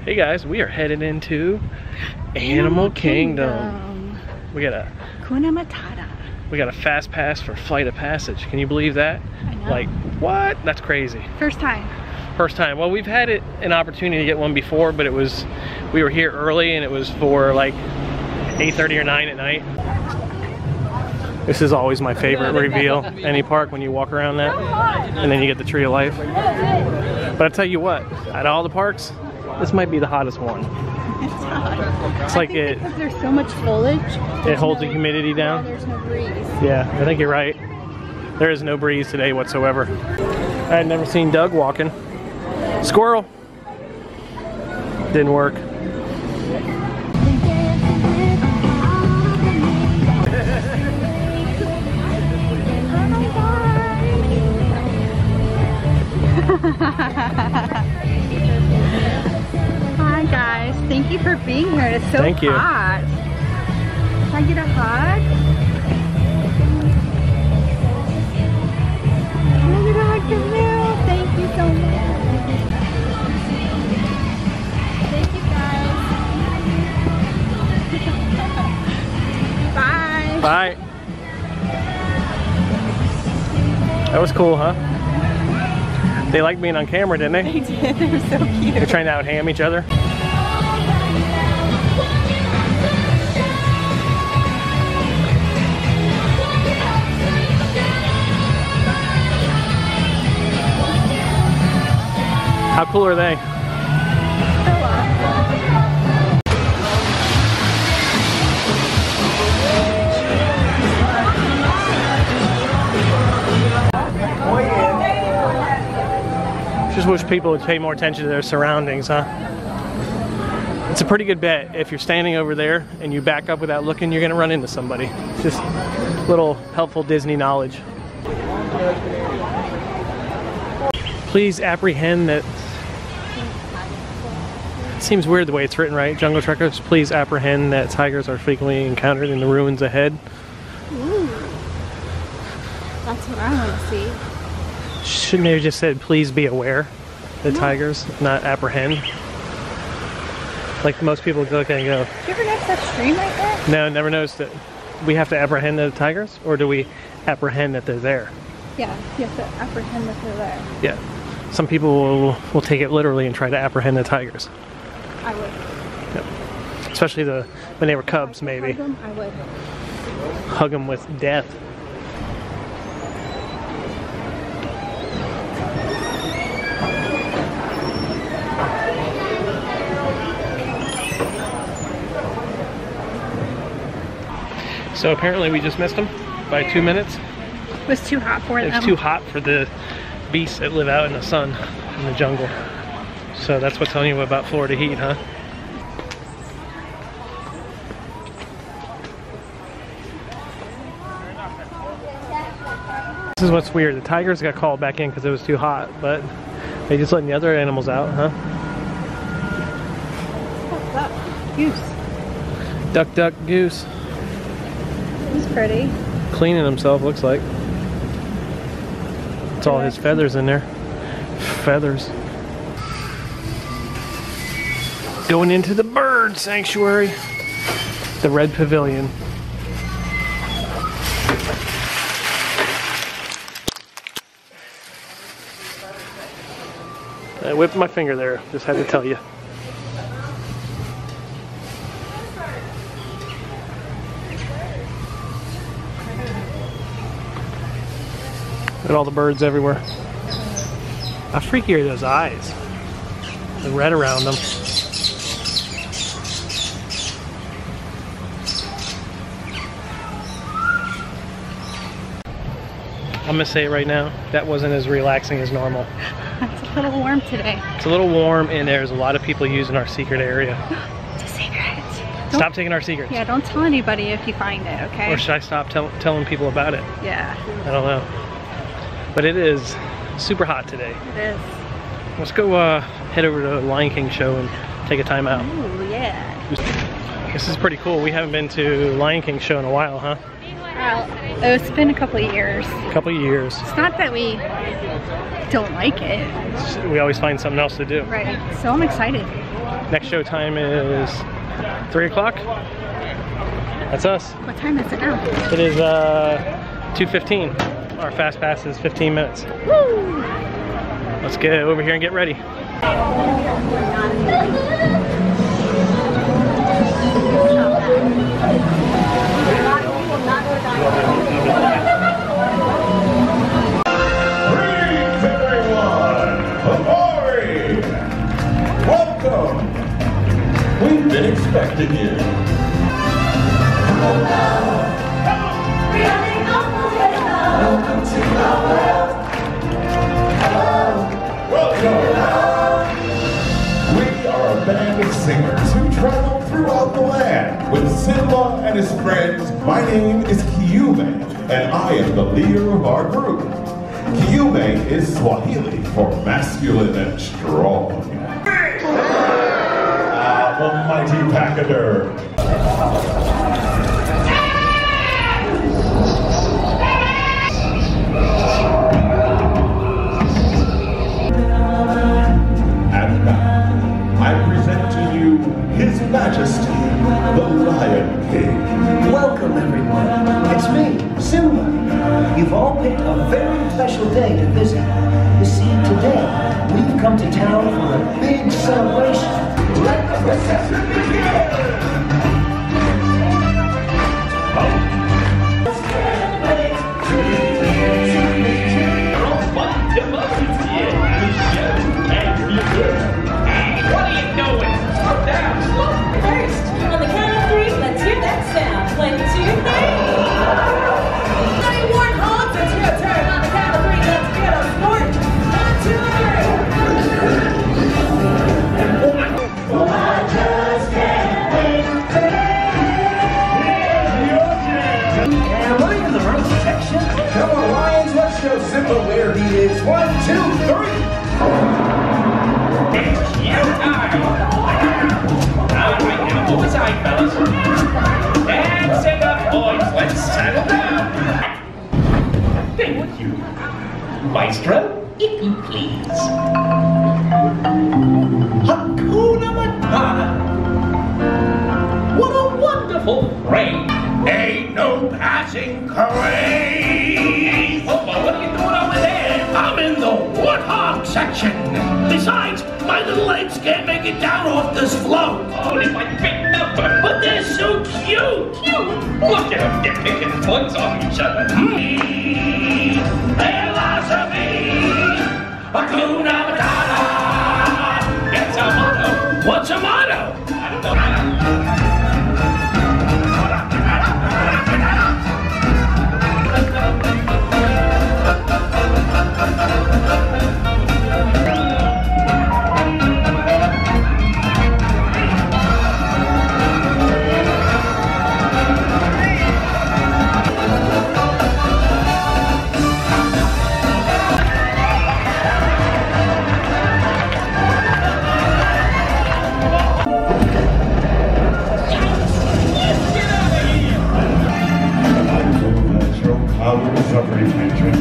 Hey guys, we are headed into Animal Kingdom. We got a Hakuna Matata. We got a fast pass for Flight of Passage. Can you believe that? I know. Like, what? That's crazy. First time. First time. Well, we've had an opportunity to get one before, but we were here early and it was for like 8:30 or 9 at night. This is always my favorite reveal, any park, when you walk around that and then you get the Tree of Life. But I tell you what, out of all the parks, this might be the hottest one. It's hot. It's like because there's so much foliage. It holds the humidity down. Yeah, there's no breeze. Yeah, I think you're right. There is no breeze today whatsoever. I had never seen Doug walking. Squirrel. Didn't work. Hi guys, thank you for being here. It's so Thank you. hot. Can I get a hug? Can I get a hug from you? Thank you so much. Thank you guys. Bye. Bye. That was cool, huh? They liked being on camera, didn't they? They did. They were so cute. They're trying to out-ham each other. How cool are they? Just wish people would pay more attention to their surroundings, huh? It's a pretty good bet. If you're standing over there and you back up without looking, you're gonna run into somebody. Just little helpful Disney knowledge. Please apprehend that. It seems weird the way it's written, right? Jungle Trekkers, please apprehend that tigers are frequently encountered in the ruins ahead. Ooh. That's what I want to see. Shouldn't they have just said, please be aware, the tigers, not apprehend? Like most people look at it and go, Did you ever notice that stream right there? no, never noticed it. We have to apprehend the tigers, or do we apprehend that they're there? Yeah, you have to apprehend that they're there. Yeah. Some people will take it literally and try to apprehend the tigers. I would. Yep. Especially when they were cubs, maybe. Hug them, I would. Hug them with death. So apparently we just missed them by 2 minutes. It was too hot for them. It's too hot for the beasts that live out in the sun, in the jungle. So that's what's telling you about Florida heat, huh? This is what's weird. The tigers got called back in because it was too hot, but they just letting the other animals out, huh? What's that? Goose. Duck, duck, goose. He's pretty. Cleaning himself, looks like. It's all his feathers in there. Feathers. Going into the bird sanctuary. The Red Pavilion. I whipped my finger there, just had to tell you. Look at all the birds everywhere. How freaky are those eyes? The red around them. I'm gonna say it right now, that wasn't as relaxing as normal. It's a little warm today. It's a little warm and there's a lot of people using our secret area. It's a secret. Stop taking our secrets. Yeah, don't tell anybody if you find it, okay? Or should I stop telling people about it? Yeah. I don't know. But it is super hot today. It is. Let's go head over to the Lion King show and take a time out. Ooh, yeah. This is pretty cool. We haven't been to Lion King show in a while, huh? Well, it's been a couple of years. A couple of years. It's not that we don't like it. We always find something else to do. Right. So I'm excited. Next show time is 3 o'clock. That's us. What time is it now? It is 2:15. Our fast pass is 15 minutes. Woo! Let's get over here and get ready. Greetings, everyone! Ahoy! Welcome! We've been expecting you. Welcome to our world. Welcome. We are a band of singers who travel throughout the land with Simba and his friends. My name is T.O.L, and I am the leader of our group. T.O.L is Swahili for masculine and strong. The mighty pachyderm. And now, I present to you His Majesty, the Lion King. Welcome, everyone. It's me, Simba. You've all picked a very special day to visit. You see, today, we've come to town for a big celebration. Let the procession begin! What are you doing? Slow down. First, on the count of 3, let's hear that sound. 1, 2, 3. Any warthogs? It's your turn. On the count of 3, let's get a snort. 1, 2, 3. I just can't wait. Am I in the right section? Come on, Lions, let's show Simba where he is. 1, 2, 3. Alright, now move aside, fellas. And sit up, boys. Let's settle down. Thank you. Maestro, if you please. Hakuna Matata. What a wonderful phrase. Ain't no passing craze. Oh, what are you doing over there? I'm in the warthog section. Besides, my little legs can't make it down off this float. Only my big number. But they're so cute. Look at them. They're picking foots off each other. Philosophy. Hakuna Matata. It's a motto. What's a motto? I don't know. Powers of retention.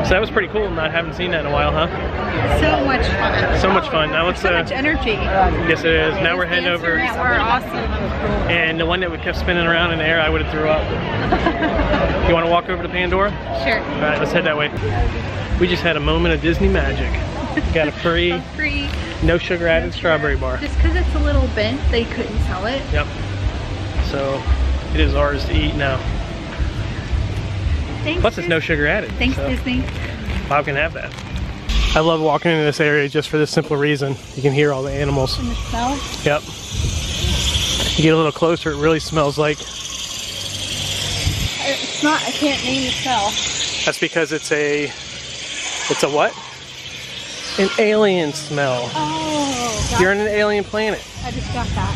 So that was pretty cool, not having seen that in a while, huh? So much fun. So much fun. Now let's So much energy. yes it is. Now we're heading over, Dancers were awesome. and the one that we kept spinning around in the air, I would have threw up. You want to walk over to Pandora? Sure. All right, let's head that way. We just had a moment of Disney magic. Got a free, Free. no sugar added strawberry bar. Just because it's a little bent, they couldn't sell it. Yep. so it is ours to eat now. Thanks, Plus, it's no sugar added. Thanks, so Disney. Bob can have that. I love walking into this area just for this simple reason. You can hear all the animals. And the smell? Yep. You get a little closer, it really smells like... It's not, I can't name the smell. That's because it's a what? An alien smell. Oh, You're on an alien planet. I just got that.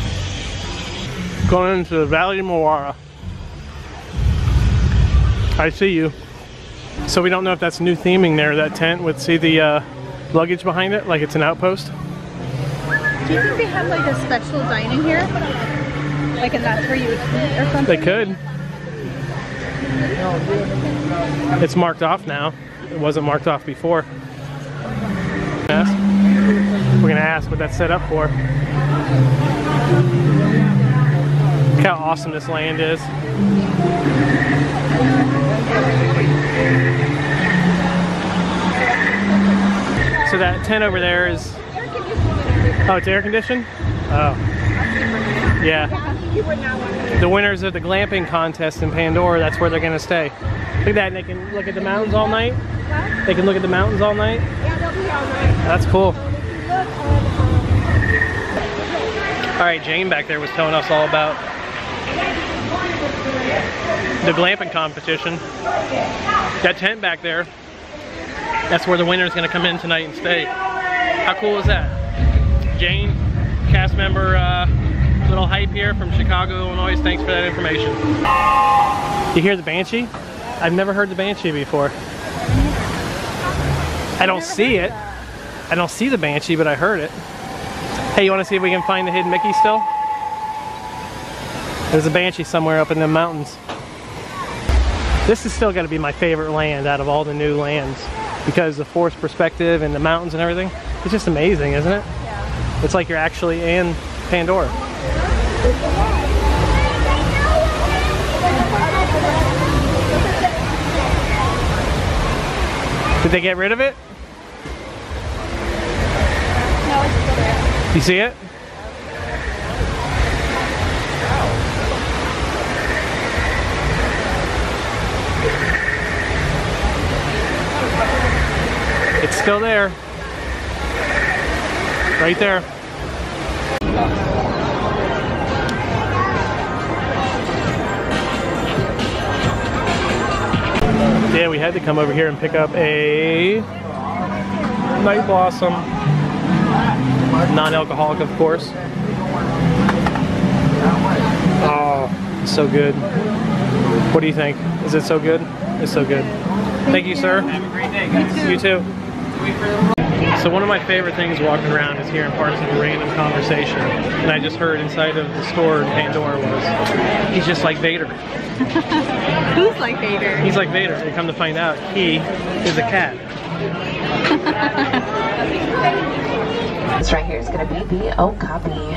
Going into the Valley of Moara. I see you. So we don't know if that's new theming there, that tent with, see the luggage behind it, like it's an outpost. Do you think they have like a special dining here? Like, and that's where you would eat or something? They could. It's marked off now. It wasn't marked off before. We're gonna ask what that's set up for. Look how awesome this land is. So that tent over there is... Oh, it's air conditioned? Oh. Yeah. The winners of the glamping contest in Pandora, that's where they're gonna stay. Look at that, and they can look at the mountains all night. They can look at the mountains all night. Yeah, they'll be all night. That's cool. Alright, Jane back there was telling us all about the glamping competition. That tent back there, that's where the winner's gonna come in tonight and stay. How cool is that? Jane, cast member, little hype here from Chicago, Illinois. Thanks for that information. You hear the Banshee? I've never heard the Banshee before. I don't see it. I don't see the Banshee, but I heard it. Hey, you want to see if we can find the hidden Mickey still? There's a Banshee somewhere up in the mountains. This is still got to be my favorite land out of all the new lands, because the forced perspective and the mountains and everything, it's just amazing, isn't it? Yeah. It's like you're actually in Pandora. Did they get rid of it? No, it's still there. You see it? It's still there. Right there. Yeah, we had to come over here and pick up a Night Blossom. Non-alcoholic, of course. Oh, so good. What do you think? Is it so good? It's so good. Thank you, sir. Have a great day, guys. You too. So one of my favorite things walking around is hearing parts of a random conversation. And I just heard inside of the store in Pandora was, he's just like Vader. Who's like Vader? He's like Vader. And come to find out, he is a cat. This right here is going to be the okapi.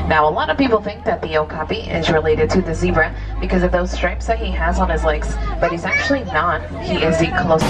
Now, a lot of people think that the okapi is related to the zebra because of those stripes that he has on his legs, but he's actually not. He is the closest.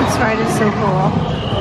This ride is so cool.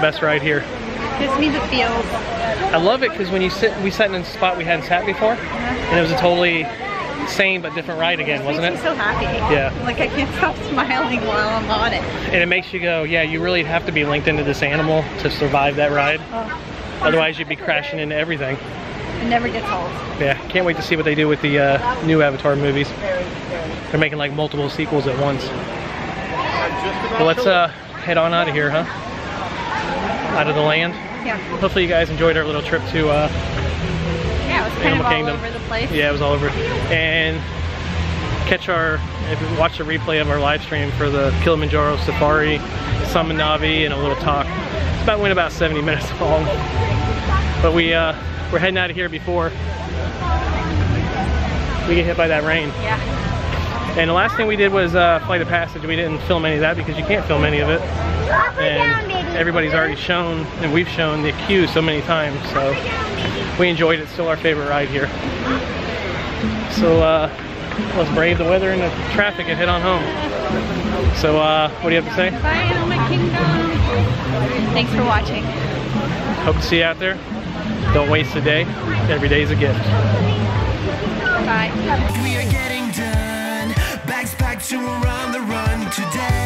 best ride here. Gives me the feels. I love it because when you sit, we sat in a spot we hadn't sat before, and it was a totally same but different ride again, wasn't it? Makes me so happy. Yeah. Like I can't stop smiling while I'm on it. And it makes you go, yeah, you really have to be linked into this animal to survive that ride. Oh. Otherwise you'd be crashing into everything. It never gets old. Yeah, can't wait to see what they do with the new Avatar movies. They're making like multiple sequels at once. Well, let's head on out of here, huh? Out of the land. Yeah. Hopefully you guys enjoyed our little trip to Yeah, it was kind Animal of Kingdom. all over the place. Yeah, it was all over. And watch the replay of our live stream for the Kilimanjaro Safari, Summon Navi, and a little talk. It went about 70 minutes long. But we're heading out of here before we get hit by that rain. Yeah. And the last thing we did was Flight of Passage. We didn't film any of that because you can't film any of it. And everybody's already shown, and we've shown the queue so many times, so we enjoyed it. Still our favorite ride here. So let's brave the weather and the traffic and head on home. So what do you have to say? Bye, Animal Kingdom. Thanks for watching. Hope to see you out there. Don't waste a day. Every day is a gift. Bye. We are getting done. Bags packed to we're on the run today.